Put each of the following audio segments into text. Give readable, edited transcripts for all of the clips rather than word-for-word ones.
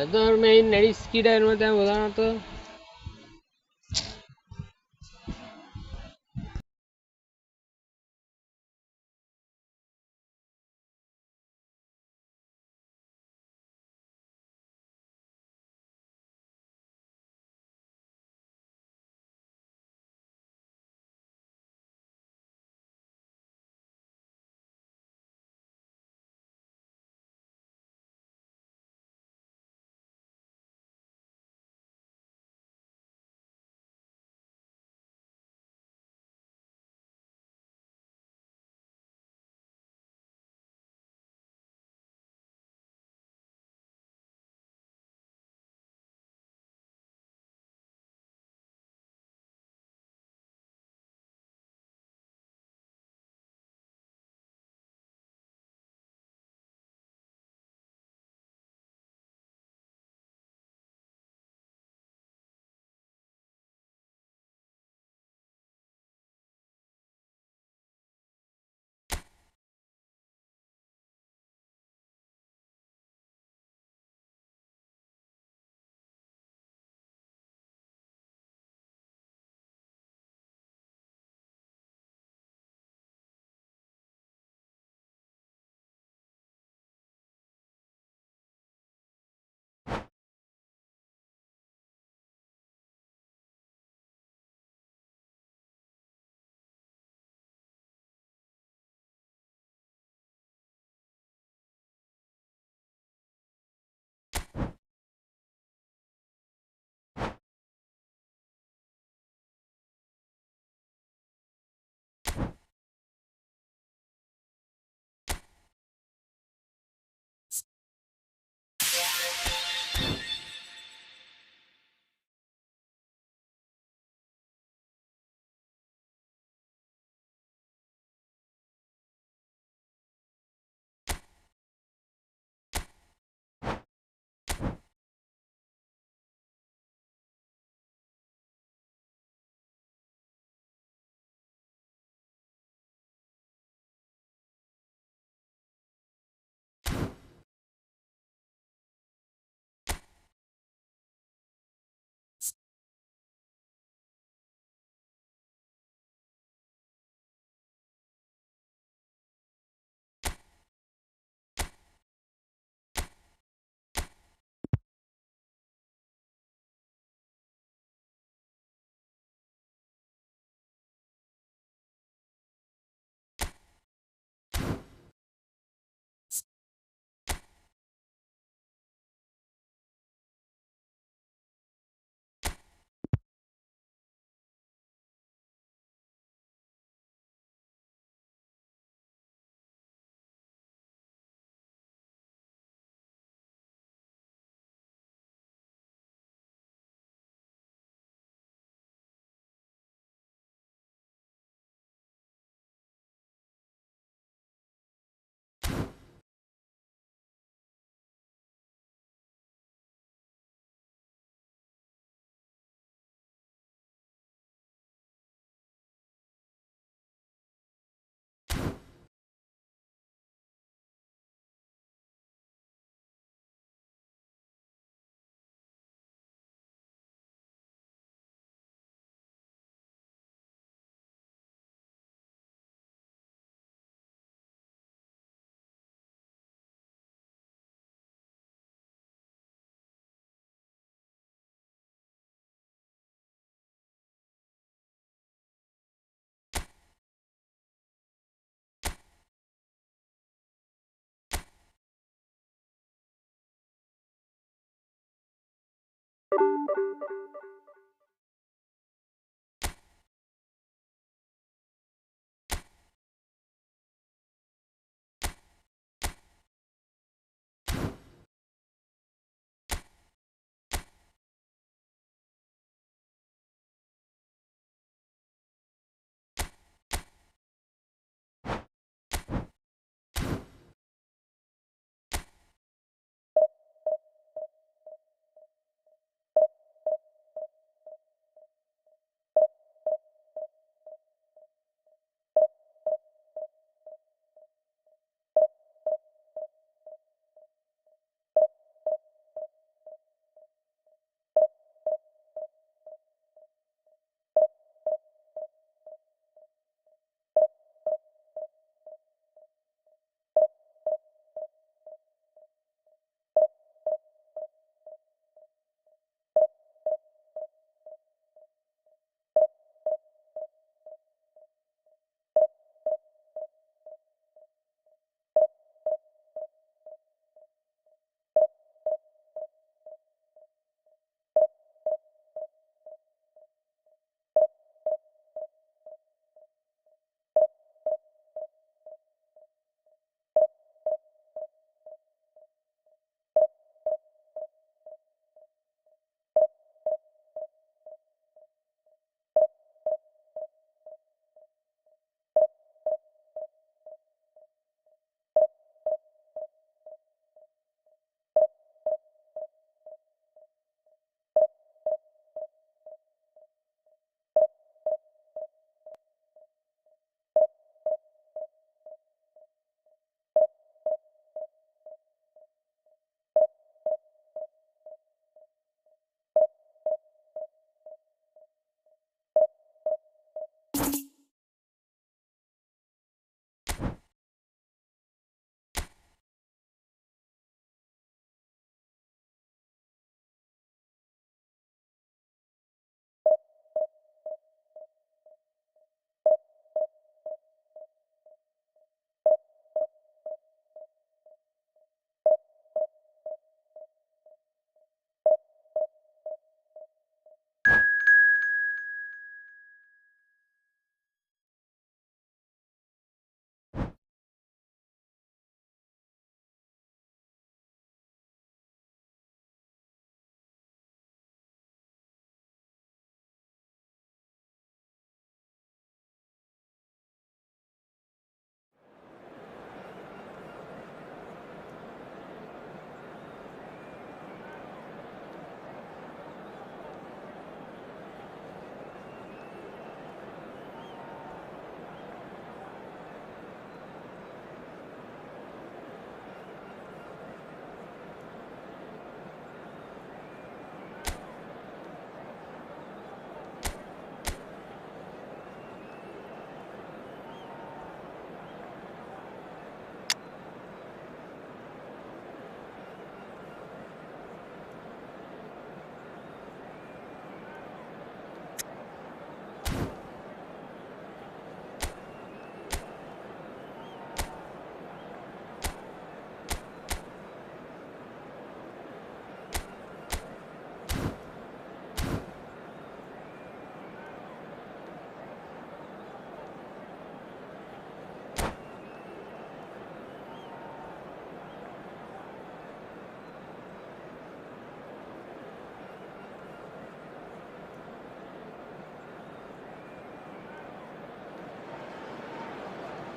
तर मैं नडी ski tyre में त्या बोला ना तो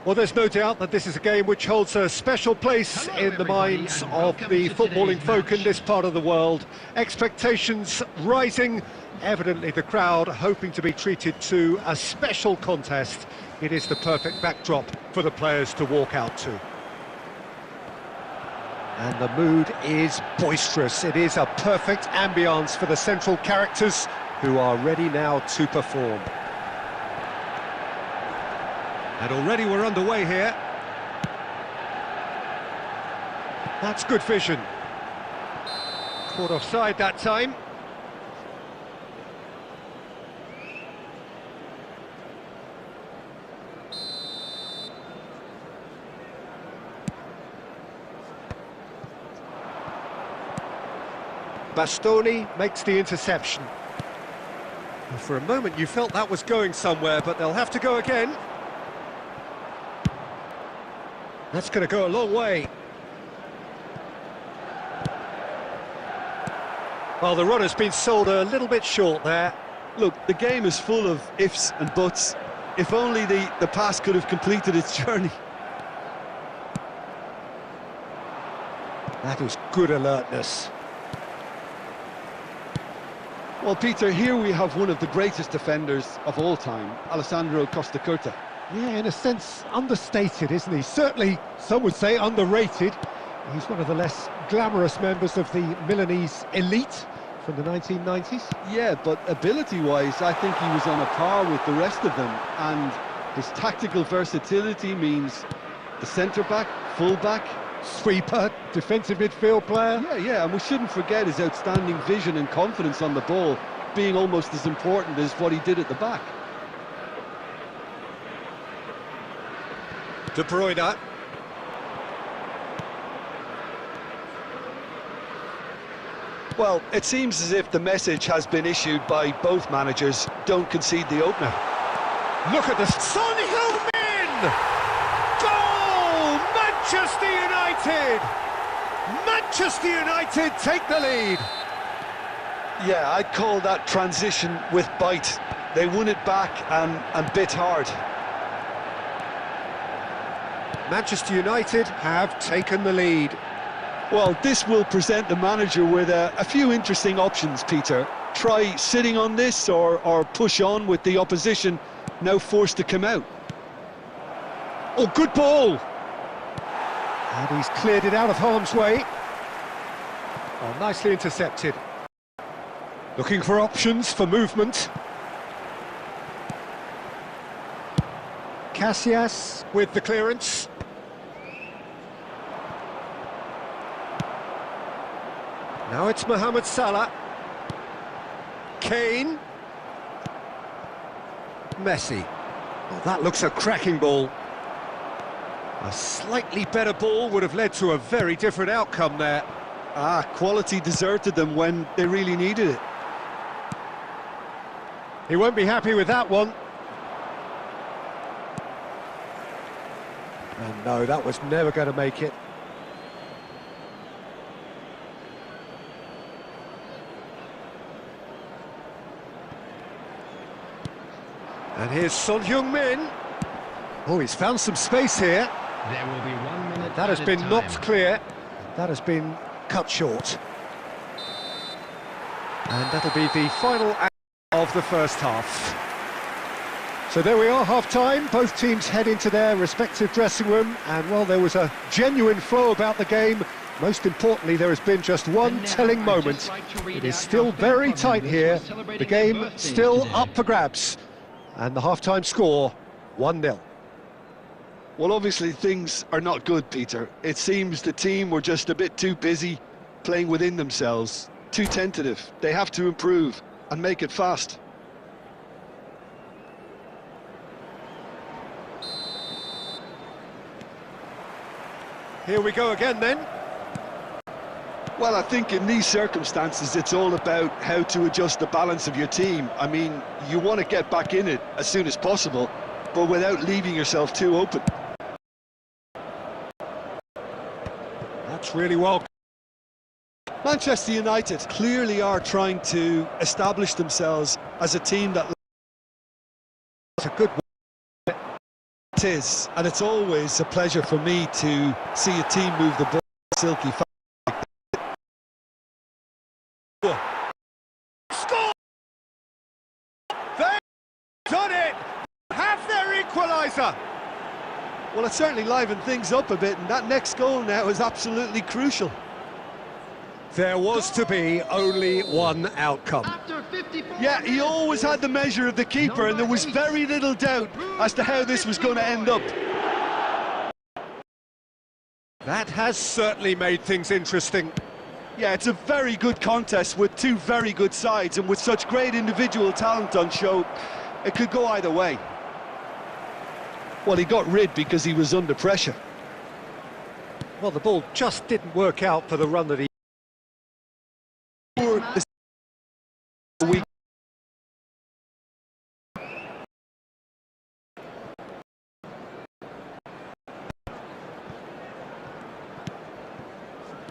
Well, there's no doubt that this is a game which holds a special place in the minds of the footballing folk in this part of the world. Expectations rising, evidently the crowd hoping to be treated to a special contest. It is the perfect backdrop for the players to walk out to. And the mood is boisterous. It is a perfect ambience for the central characters who are ready now to perform. And already we're underway here. That's good vision. Caught offside that time. Bastoni makes the interception. And for a moment you felt that was going somewhere, but they'll have to go again. That's going to go a long way. Well, the run has been sold a little bit short there. Look, the game is full of ifs and buts. If only the pass could have completed its journey. That was good alertness. Well, Peter, here we have one of the greatest defenders of all time, Alessandro Costa Curta. Yeah, in a sense, understated, isn't he? Certainly, some would say underrated. He's one of the less glamorous members of the Milanese elite from the 1990s. Yeah, but ability-wise, I think he was on a par with the rest of them. And his tactical versatility means the centre-back, full-back, sweeper, defensive midfield player. Yeah, and we shouldn't forget his outstanding vision and confidence on the ball being almost as important as what he did at the back. De Bruyne. Well, it seems as if the message has been issued by both managers: don't concede the opener. Look at this. Son Heung-min! Goal! Manchester United! Manchester United take the lead. Yeah, I'd call that transition with bite. They won it back and bit hard. Manchester United have taken the lead. Well, this will present the manager with a few interesting options, Peter. Try sitting on this or push on with the opposition now forced to come out. Oh, good ball! And he's cleared it out of harm's way. Oh, nicely intercepted. Looking for options for movement. Casillas with the clearance. Now it's Mohamed Salah. Kane. Messi. Oh, that looks a cracking ball. A slightly better ball would have led to a very different outcome there. Quality deserted them when they really needed it. He won't be happy with that one. And no, that was never going to make it. And here's Son Heung-min. Oh, he's found some space here. There will be 1 minute. That has been knocked clear. That has been cut short. And that'll be the final act of the first half. So there we are, half-time. Both teams head into their respective dressing room. And, well, there was a genuine flow about the game. Most importantly, there has been just one telling moment. It is still very tight here. The game still up for grabs. And the half-time score, 1-0. Well, obviously things are not good, Peter. It seems the team were just a bit too busy playing within themselves, too tentative. They have to improve and make it fast. Here we go again then. Well, I think in these circumstances it's all about how to adjust the balance of your team. I mean, you want to get back in it as soon as possible, but without leaving yourself too open. That's really well. Manchester United clearly are trying to establish themselves as a team that... It's a good it is, and it's always a pleasure for me to see a team move the ball silky fast. Score! They've done it! Have their equaliser! Well, it certainly livened things up a bit, and that next goal now is absolutely crucial. There was to be only one outcome. Yeah, he always had the measure of the keeper, and there was very little doubt as to how this was going to end up. That has certainly made things interesting. Yeah, it's a very good contest with two very good sides, and with such great individual talent on show, it could go either way. Well, he got rid because he was under pressure. Well, the ball just didn't work out for the run that he...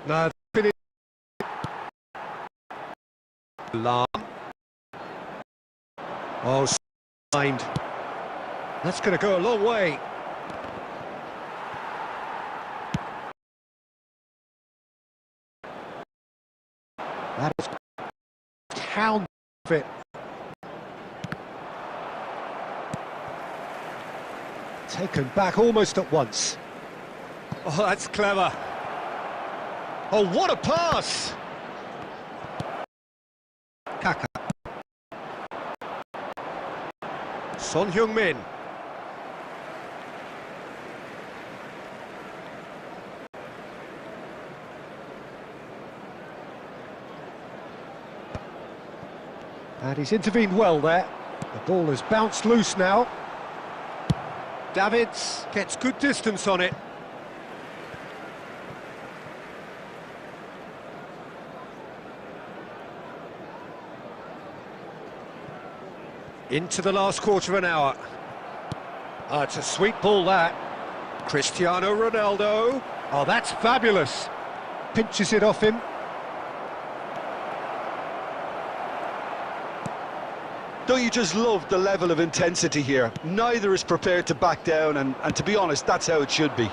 No, finish. Lam. Oh, signed. That's going to go a long way. That is town fit. Taken back almost at once. Oh, that's clever. Oh, what a pass! Kaka. Son Heung-min. And he's intervened well there. The ball has bounced loose now. Davids gets good distance on it. Into the last quarter of an hour. It's a sweet ball, that. Cristiano Ronaldo. Oh, that's fabulous. Pinches it off him. Don't you just love the level of intensity here? Neither is prepared to back down, and to be honest, that's how it should be.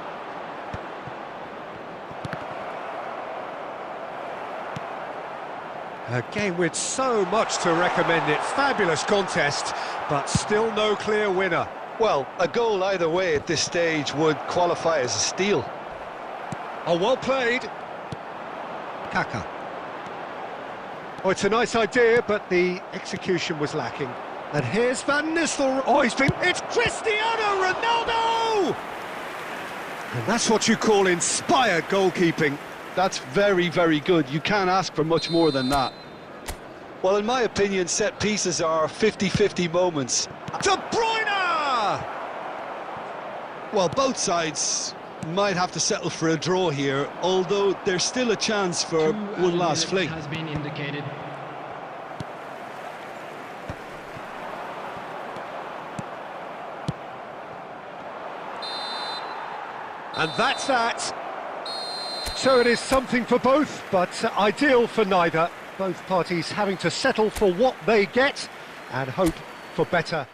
A game with so much to recommend it. Fabulous contest, but still no clear winner. Well, a goal either way at this stage would qualify as a steal. Oh, well played. Kaka. Oh, it's a nice idea, but the execution was lacking. And here's Van Nistelrooy. Oh, it's Cristiano Ronaldo! And that's what you call inspired goalkeeping. That's very, very good. You can't ask for much more than that. Well, in my opinion, set pieces are 50-50 moments. De Bruyne! Well, both sides might have to settle for a draw here, although there's still a chance for one last fling. Has been indicated. And that's that. So it is something for both, but ideal for neither. Both parties having to settle for what they get and hope for better.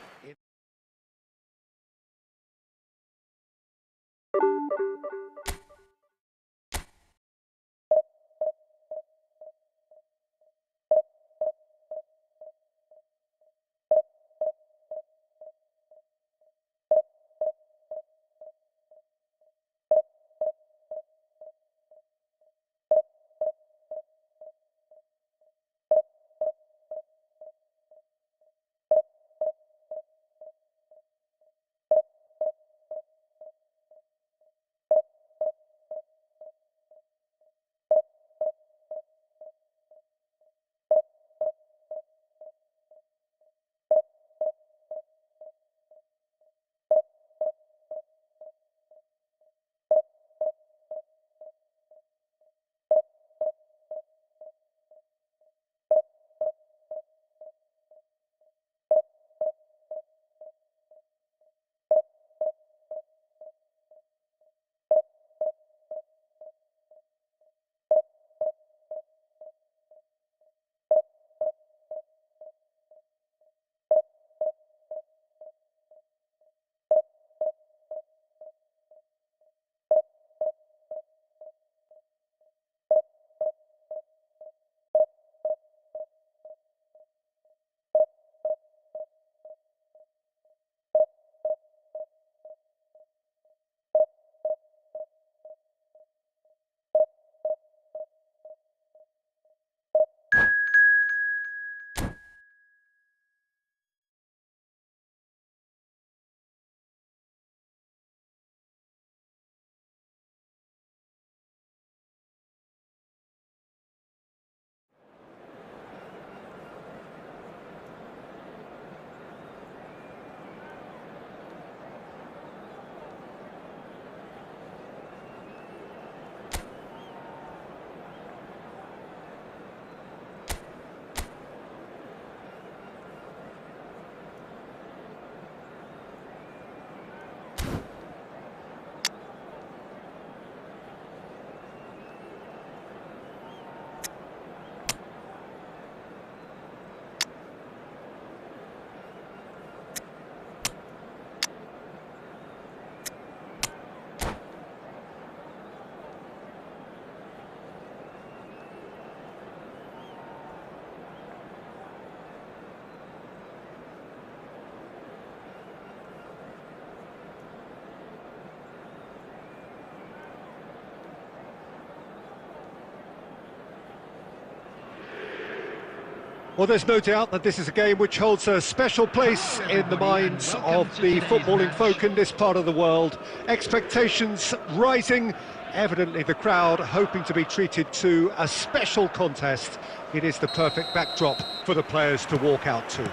Well, there's no doubt that this is a game which holds a special place in the minds of the footballing folk in this part of the world. Expectations rising, evidently the crowd hoping to be treated to a special contest. It is the perfect backdrop for the players to walk out to.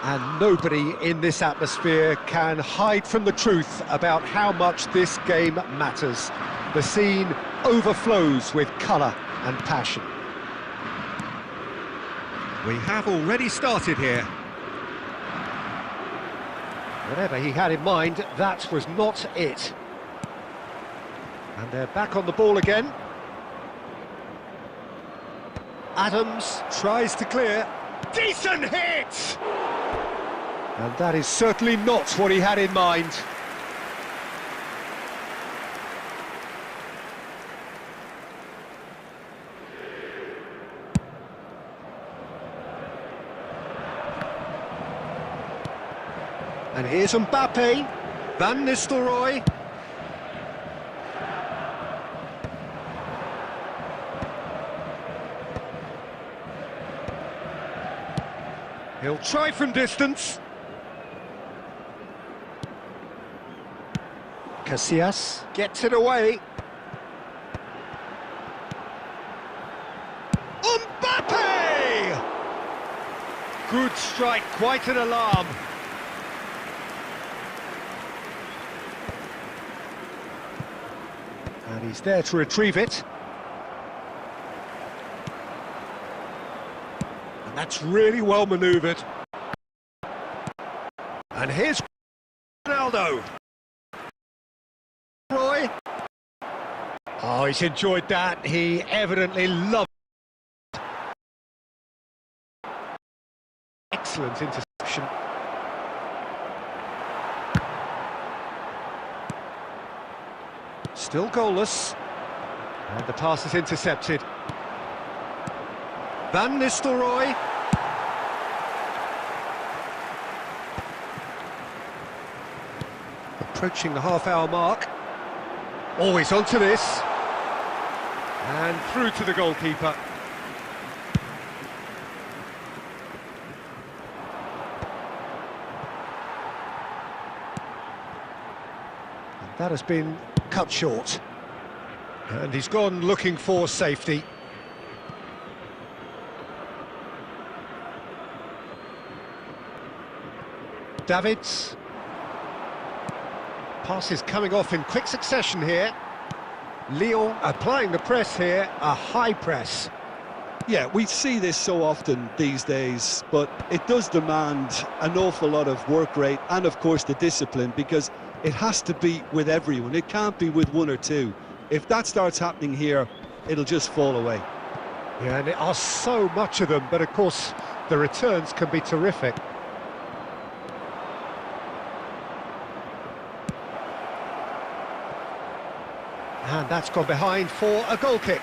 And nobody in this atmosphere can hide from the truth about how much this game matters. The scene overflows with colour and passion. We have already started here. Whatever he had in mind, that was not it. And they're back on the ball again. Adams tries to clear. Decent hit! And that is certainly not what he had in mind. And here's Mbappe, Van Nistelrooy. He'll try from distance. Casillas gets it away. Mbappe! Good strike, quite an alarm. And he's there to retrieve it. And that's really well manoeuvred. And here's Ronaldo. Roy. Oh, he's enjoyed that. He evidently loved it. Excellent interception. Still goalless, and the pass is intercepted. Van Nistelrooy. Approaching the half-hour mark. Always onto this. And through to the goalkeeper. And that has been cut short, and he's gone looking for safety. Davids. Passes coming off in quick succession here. Lyon applying the press here, a high press. Yeah, we see this so often these days, but it does demand an awful lot of work rate and, of course, the discipline, because it has to be with everyone. It can't be with one or two. If that starts happening here, it'll just fall away. Yeah, and there are so much of them, but of course the returns can be terrific. And that's gone behind for a goal kick.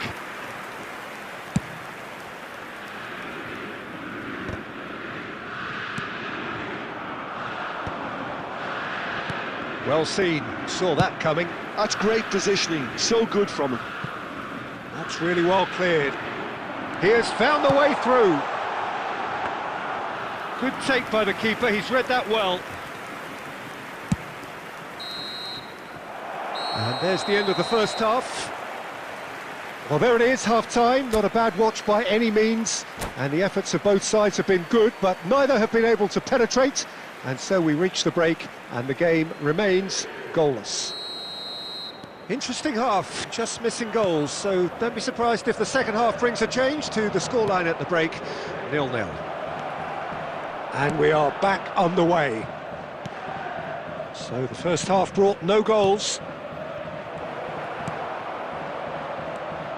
Well seen, saw that coming. That's great positioning, so good from him. That's really well cleared. He has found the way through. Good take by the keeper, he's read that well. And there's the end of the first half. Well, there it is, half-time. Not a bad watch by any means. And the efforts of both sides have been good, but neither have been able to penetrate. And so we reach the break, and the game remains goalless. Interesting half, just missing goals, so don't be surprised if the second half brings a change to the scoreline at the break, 0-0. And we are back underway. So the first half brought no goals.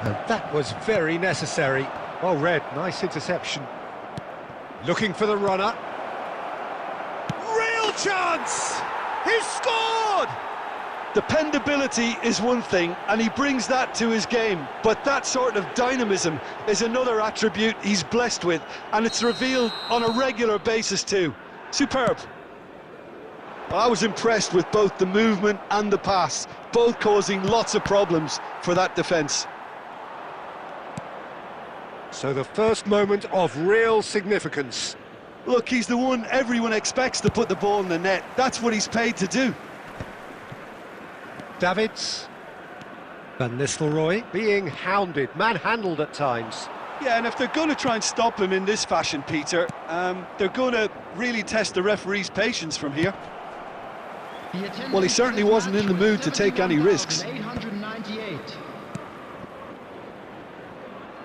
And that was very necessary. Well read, nice interception. Looking for the runner. Real chance! He's scored! Dependability is one thing, and he brings that to his game, but that sort of dynamism is another attribute he's blessed with, and it's revealed on a regular basis too. Superb. I was impressed with both the movement and the pass, both causing lots of problems for that defence. So the first moment of real significance. Look, he's the one everyone expects to put the ball in the net. That's what he's paid to do. Davids. Van Nistelrooy being hounded, manhandled at times. Yeah, and if they're going to try and stop him in this fashion, Peter, they're going to really test the referee's patience from here. Well, he certainly wasn't in the mood to take any risks.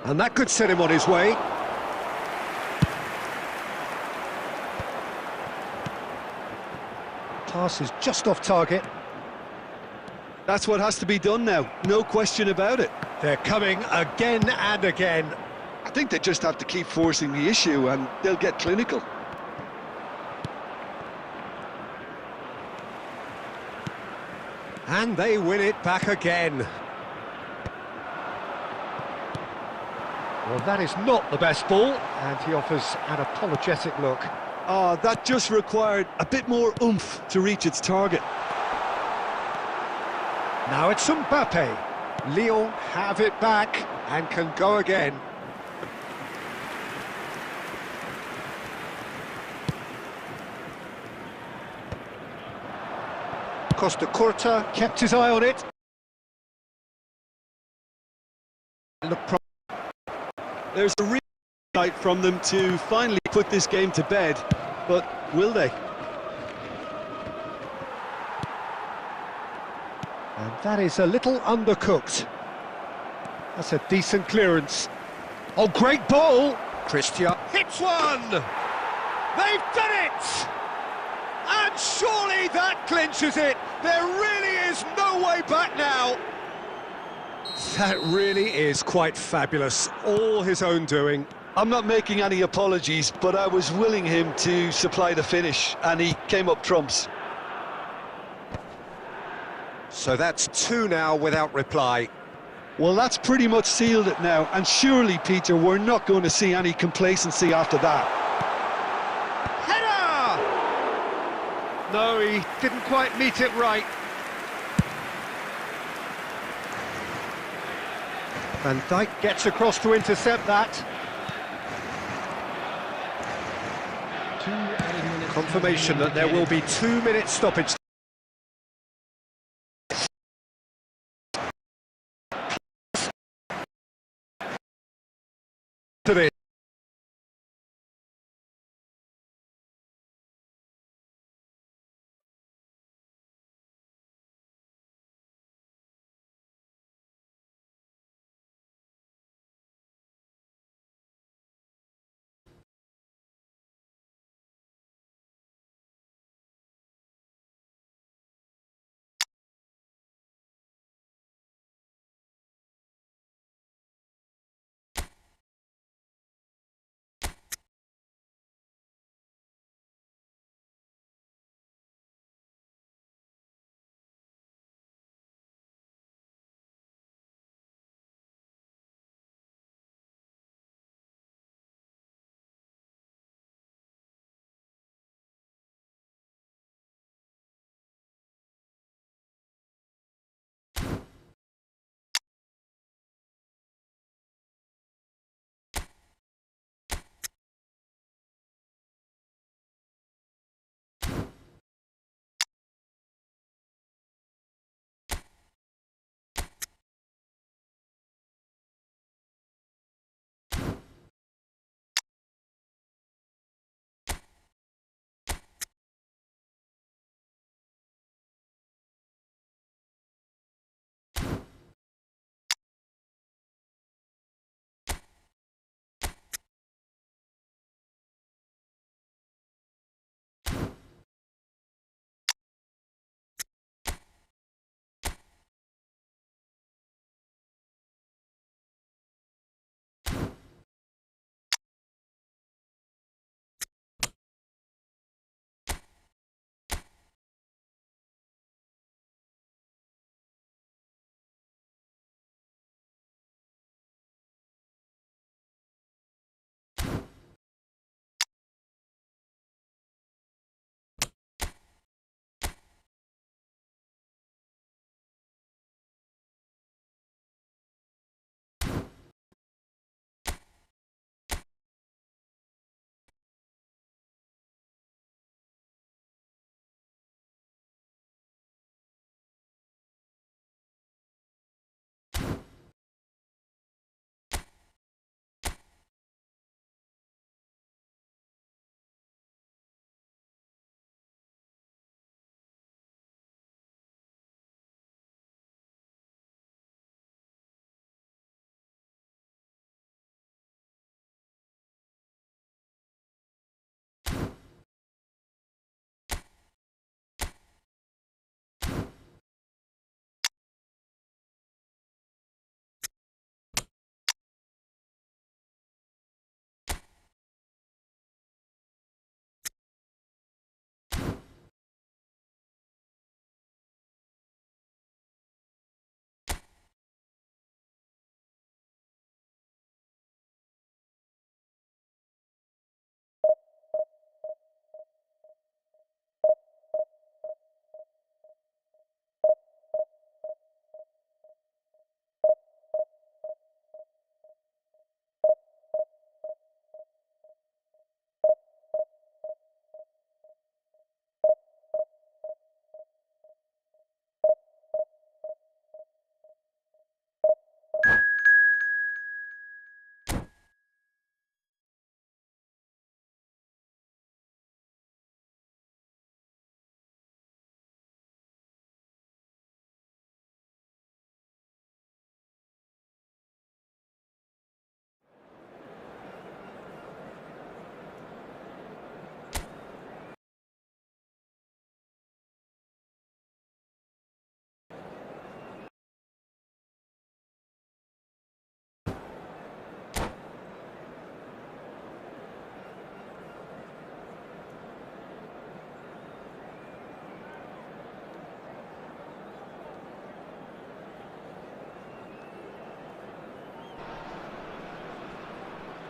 And that could set him on his way. Pass is just off target. That's what has to be done now, no question about it. They're coming again and again. I think they just have to keep forcing the issue and they'll get clinical. And they win it back again. Well, that is not the best ball, and he offers an apologetic look. Oh, that just required a bit more oomph to reach its target. Now it's Mbappe. Lyon have it back and can go again. Costa Curta kept his eye on it. There's a real appetite from them to finally put this game to bed, but will they? And that is a little undercooked. That's a decent clearance. Oh, great ball! Christian hits one! They've done it! And surely that clinches it! There really is no way back now! That really is quite fabulous. All his own doing. I'm not making any apologies, but I was willing him to supply the finish, and he came up trumps. So that's two now without reply. Well, that's pretty much sealed it now, and surely, Peter, we're not going to see any complacency after that. Header! No, he didn't quite meet it right. Van Dijk gets across to intercept that. Confirmation that there will be 2 minutes stoppage. Today.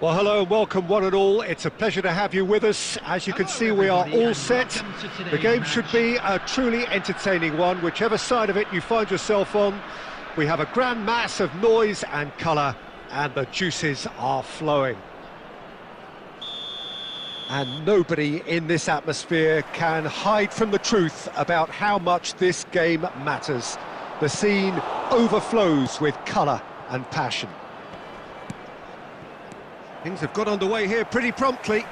Well, hello and welcome one and all. It's a pleasure to have you with us. As you can see, we are all set. The game should be a truly entertaining one, whichever side of it you find yourself on. We have a grand mass of noise and colour, and the juices are flowing. And nobody in this atmosphere can hide from the truth about how much this game matters. The scene overflows with colour and passion. Things have got underway here pretty promptly.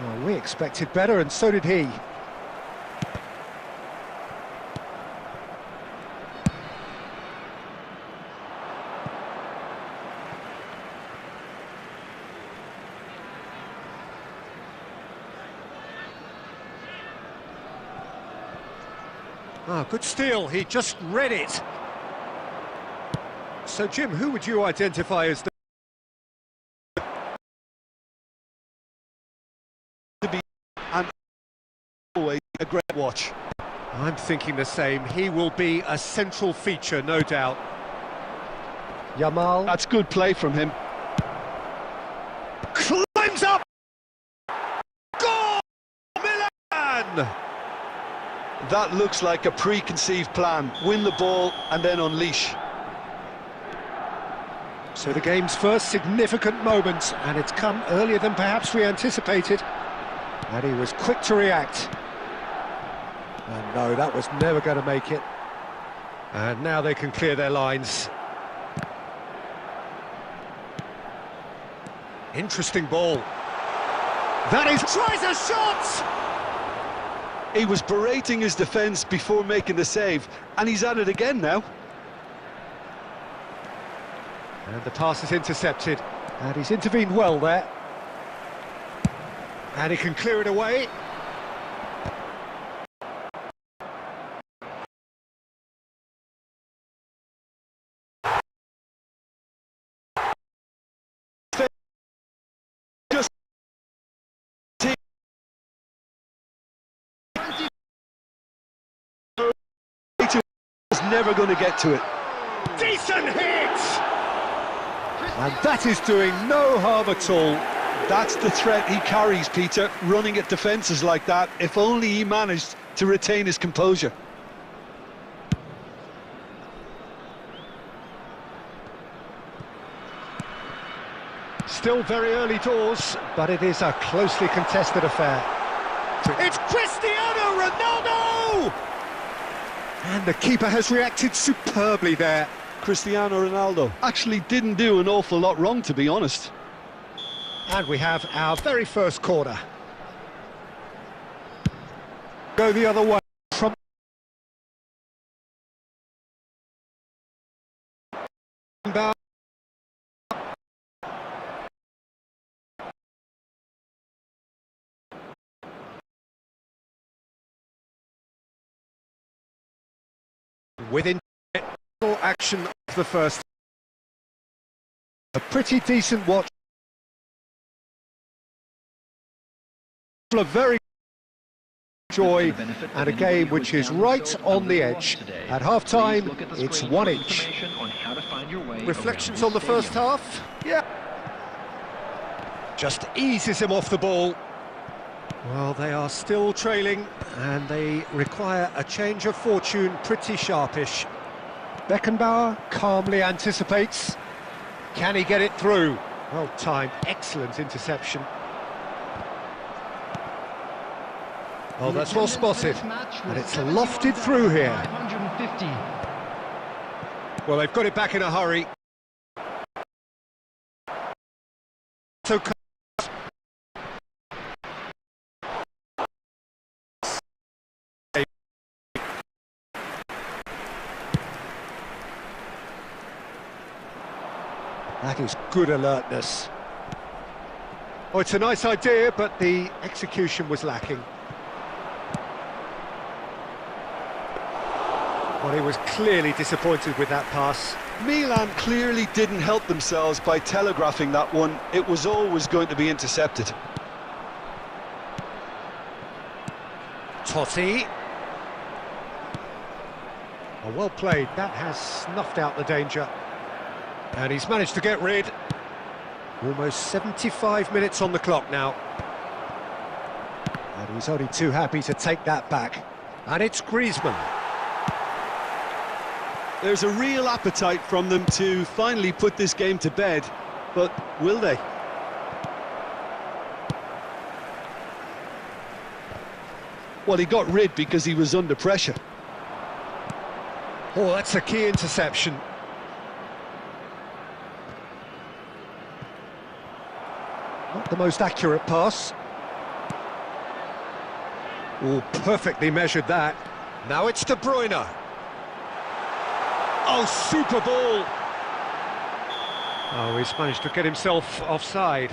Well, we expected better, and so did he. Ah, good steal, he just read it. So, Jim, who would you identify as the... And always a great watch. I'm thinking the same. He will be a central feature, no doubt. Yamal. That's good play from him. Climbs up! Goal! Milan! That looks like a preconceived plan. Win the ball and then unleash. So the game's first significant moment, and it's come earlier than perhaps we anticipated. And he was quick to react. And no, that was never going to make it. And now they can clear their lines. Interesting ball. That is... tries a shot! He was berating his defence before making the save, and he's at it again now. And the pass is intercepted, and he's intervened well there. And he can clear it away. Just is never going to get to it. Decent hit! And that is doing no harm at all. That's the threat he carries, Peter, running at defences like that. If only he managed to retain his composure. Still very early doors, but it is a closely contested affair. It's Cristiano Ronaldo! And the keeper has reacted superbly there. Cristiano Ronaldo actually didn't do an awful lot wrong, to be honest. And we have our very first corner. Go the other way from... Within action of the first. A pretty decent watch. A very joy and a game which is right on the edge. At half-time, it's 1 each. Reflections on the first half? Yeah. Just eases him off the ball. Well, they are still trailing, and they require a change of fortune pretty sharpish. Beckenbauer calmly anticipates. Can he get it through? Well timed, excellent interception. Oh, that's well spotted, and it's lofted through here. Well, they've got it back in a hurry. So that is good alertness. Oh, it's a nice idea, but the execution was lacking. Well, he was clearly disappointed with that pass. Milan clearly didn't help themselves by telegraphing that one. It was always going to be intercepted. Totti. Oh, well played. That has snuffed out the danger. And he's managed to get rid. Almost 75 minutes on the clock now. And he's only too happy to take that back. And it's Griezmann. There's a real appetite from them to finally put this game to bed, but will they? Well, he got rid because he was under pressure. Oh, that's a key interception. Not the most accurate pass. Oh, perfectly measured that. Now it's De Bruyne. Oh, super ball! Oh, he's managed to get himself offside.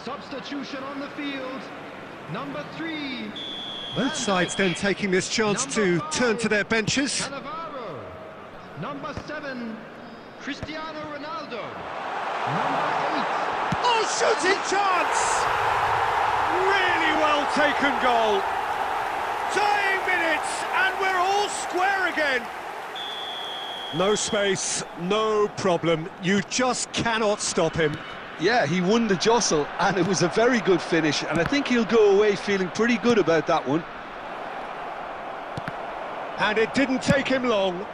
Substitution on the field. Number 3. Both sides then taking this chance to turn to their benches. Cannavaro. Number 7. Cristiano Ronaldo. Number 8. Oh, shooting chance! Really well taken goal. Tying minutes, and we're all square again. No space, no problem. You just cannot stop him. Yeah, he won the jostle, and it was a very good finish, and I think he'll go away feeling pretty good about that one. And it didn't take him long.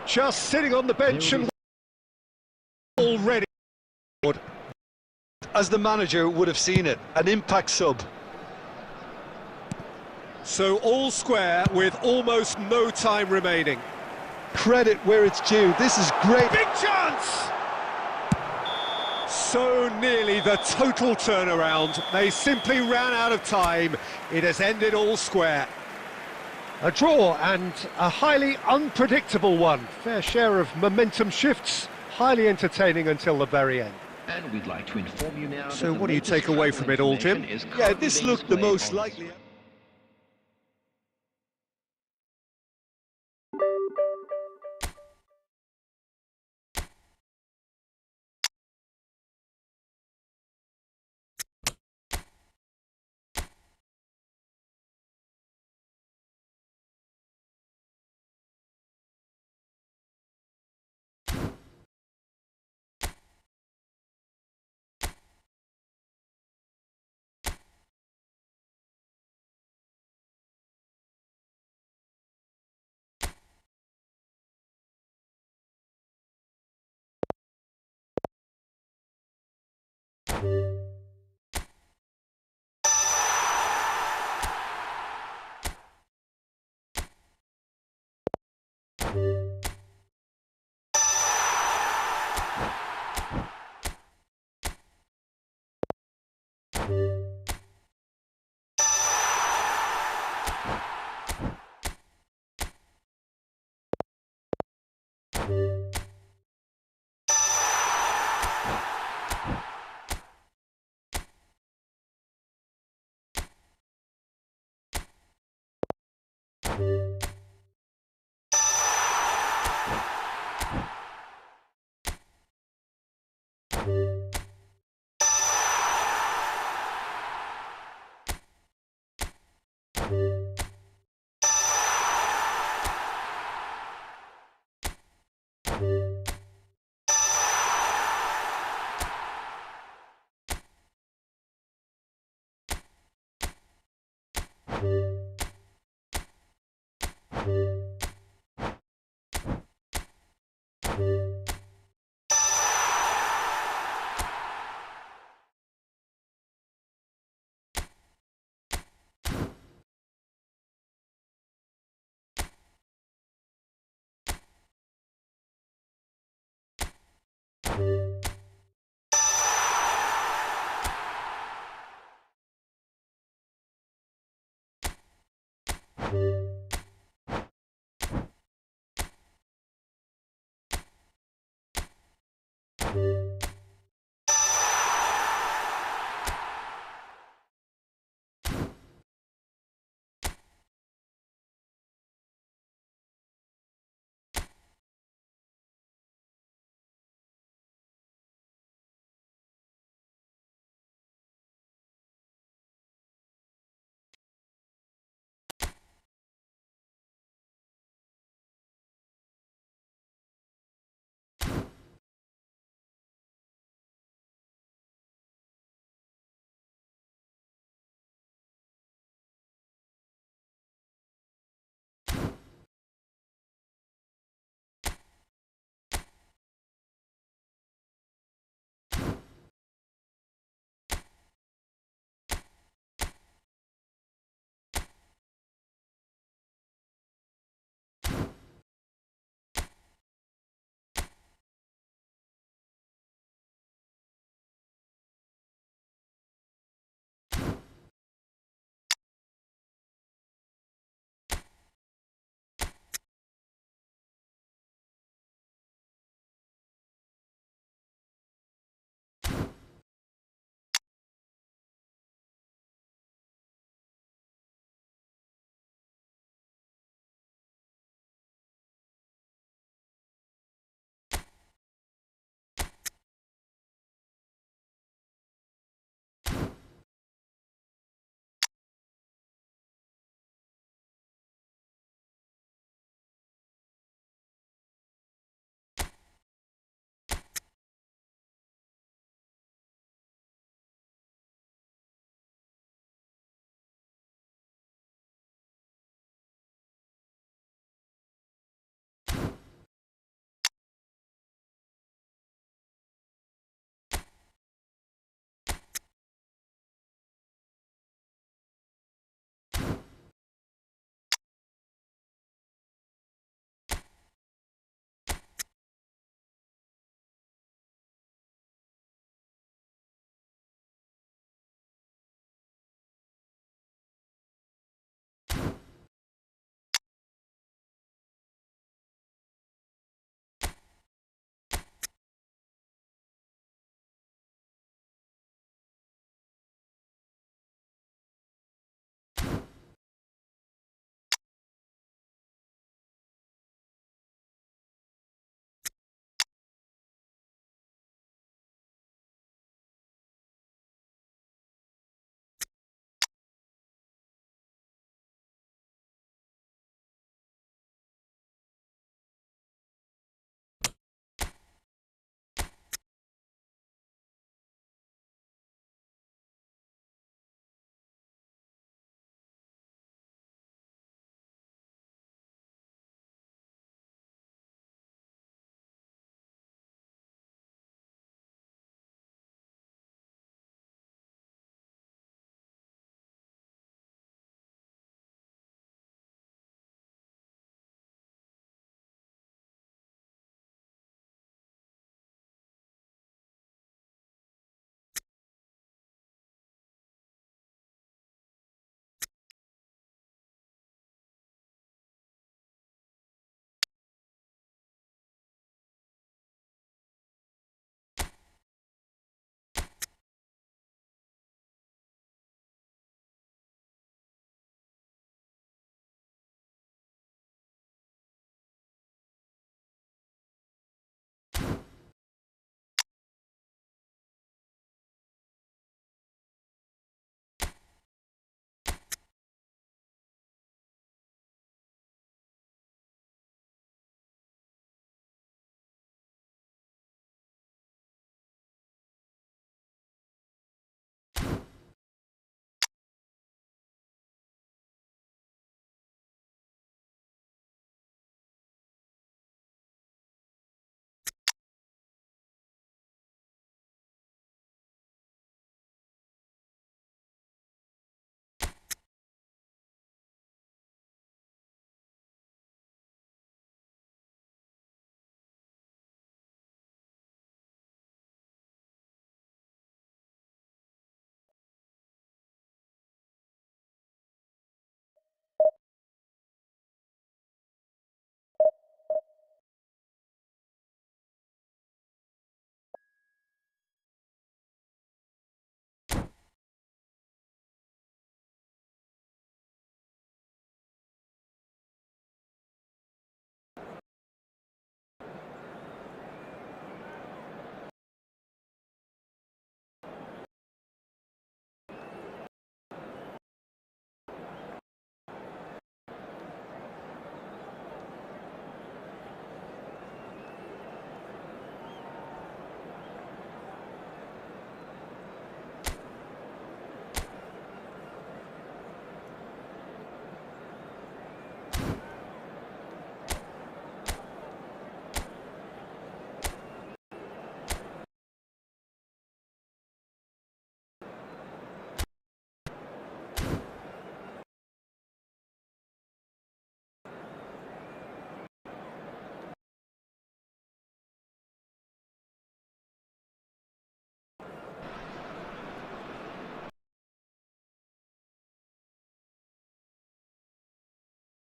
Just sitting on the bench and already. As the manager would have seen it, an impact sub. So all square with almost no time remaining. Credit where it's due. This is great. Big chance! So nearly the total turnaround. They simply ran out of time. It has ended all square. A draw, and a highly unpredictable one. Fair share of momentum shifts. Highly entertaining until the very end. And we'd like to inform you now. So what do you take away from it all, Jim? Yeah, this looked the most likely.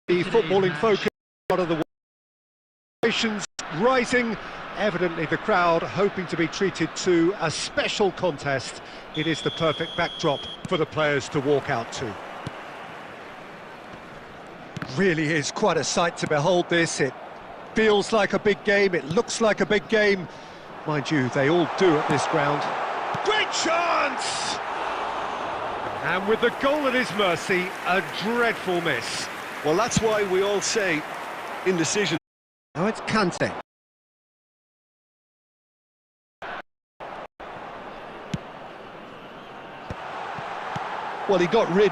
The footballing focus out of the nations rising. Evidently the crowd hoping to be treated to a special contest. It is the perfect backdrop for the players to walk out to. Really is quite a sight to behold this. It feels like a big game, it looks like a big game. Mind you, they all do at this ground. Great chance! And with the goal at his mercy, a dreadful miss. Well, that's why we all say indecision. Now it's Kante. Well, he got rid